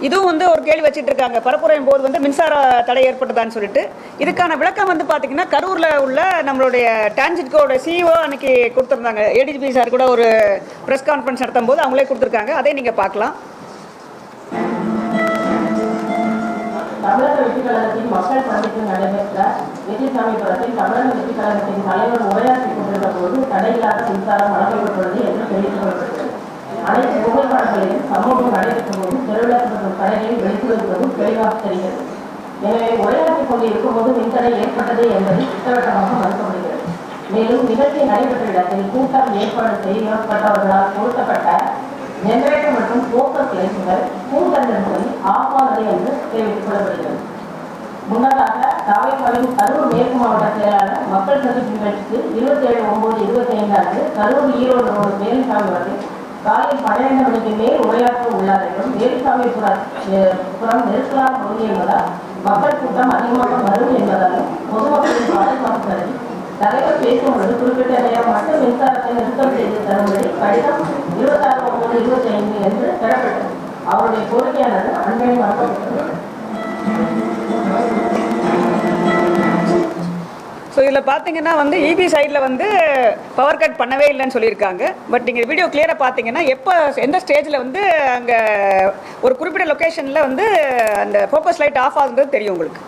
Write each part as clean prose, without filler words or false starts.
இதுவும் வந்து ஒரு கேள்வி வச்சுட்டு இருக்காங்க. பரப்புரையும் போது வந்து மின்சார தடை ஏற்பட்டதான்னு சொல்லிட்டு இதுக்கான விளக்கம் வந்து பார்த்தீங்கன்னா கரூரில் உள்ள நம்மளுடைய டான்ஜிட்கோட சிஇஓ அன்னைக்கு கொடுத்துருந்தாங்க. ஏடிஜிபி சார் கூட ஒரு ப்ரெஸ் கான்ஃபரன்ஸ் நடத்தும் போது அவங்களே கொடுத்துருக்காங்க. அதை நீங்கள் பார்க்கலாம். தமிழக வெற்றி கழகத்தின் மக்கள் சந்திப்பில் நடைபெற்ற வெற்றிசாமிபுரத்தில் தமிழக வெற்றி கழகத்தின் தலைவர் உரையாற்றிக் கொண்டிருந்த போது தடையில்லாத மின்சாரம் வழங்கப்பட்டுள்ளது என்று தெரிவித்துக் கொள்ளப்பட்டது. அனைத்து புகைப்படங்களிலும் சமூகம் நடைபெற்ற போது தெருவிளக்கு தடைகளை வெளிப்படுத்துவதும் தெளிவாக தெரிகிறது. எனவே உரையாற்றிக் கொண்டு இருக்கும்போது மின்தடை ஏற்பட்டது என்பது திட்டவட்டமாக மறுக்கப்படுகிறது. மேலும் நிகழ்ச்சி நடைபெற்ற இடத்தில் கூட்டம் ஏற்பாடு செய்யப்பட்டவர்களால் கொடுக்கப்பட்ட ஜெனரேட்டர் மற்றும் போக்கஸ் லைட்டுகள் கூட்டங்களில் ஆஃபானது என்று தெரிவித்துக் கொள்ளப்படுகிறது. முன்னதாக தாவேக்காவின் கரூர் மேற்கு மாவட்ட செயலாளர் மக்கள் சந்திப்பு நிகழ்ச்சிக்கு 27/9/25 அன்று கரூர் ஈரோடு ரோடு வேலுசாமிபுரத்தில் காலை 12 மணிக்கு மேல் உரையாற்ற உள்ளார் என்றும் வேலுசாமிபுரம் நெருக்கலான பகுதி என்பதால் மக்கள் கூட்டம் அதிகமாக வரும் என்பதாலும் பொதுமக்களின் பாதுகாப்பு கருதி தலைவர் பேசும்பொழுது குறிப்பிட்ட நேரம் மட்டும் மின்சாரத்தை நிறுத்தம் செய்து தரும்படி கடிதம் 26/9/25 என்று பெறப்பட்டது. அவருடைய கோரிக்கையானது அண்மையில் மறக்கப்பட்டது. ஸோ இதில் பார்த்தீங்கன்னா வந்து இபி சைடில் வந்து பவர் கட் பண்ணவே இல்லைன்னு சொல்லியிருக்காங்க. பட் நீங்கள் வீடியோ கிளியராக பார்த்தீங்கன்னா எப்போ எந்த ஸ்டேஜில் வந்து அங்கே ஒரு குறிப்பிட்ட லொக்கேஷனில் வந்து அந்த ஃபோக்கஸ் லைட் ஆஃப் ஆகுன்றது தெரியும் உங்களுக்கு.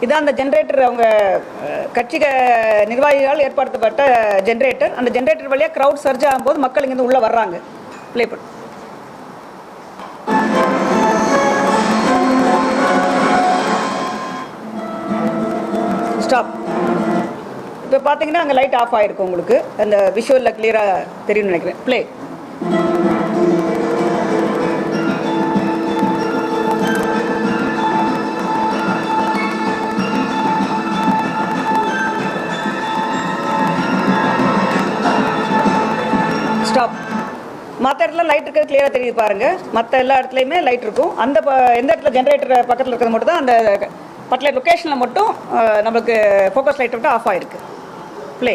இதான் அந்த ஜென்ரேட்டர், அவங்க கட்சி நிர்வாகிகளால் ஏற்படுத்தப்பட்ட ஜென்ரேட்டர். அந்த ஜென்ரேட்டர் வழியாக க்ரௌட் சர்ஜ் ஆகும்போது மக்கள் இங்கேருந்து உள்ளே வர்றாங்க. ப்ளே பண்ணு. ஸ்டாப். இப்போ பார்த்தீங்கன்னா அங்கே லைட் ஆஃப் ஆகிருக்கும். உங்களுக்கு அந்த விஷுவலில் கிளியராக தெரியும்னு நினைக்கிறேன். ப்ளே. ஸ்டாப். மற்ற இடத்துல லைட் இருக்கிறது கிளியராக தெரியுது பாருங்கள். மற்ற எல்லா இடத்துலையுமே லைட் இருக்கும். அந்த எந்த இடத்துல ஜென்ரேட்டர் பக்கத்தில் இருக்கிறது மட்டும் தான் அந்த பர்டிகுலர் லொக்கேஷனில் மட்டும் நம்மளுக்கு ஃபோக்கஸ் லைட் விட்டு ஆஃப் ஆகிருக்கு. ப்ளே.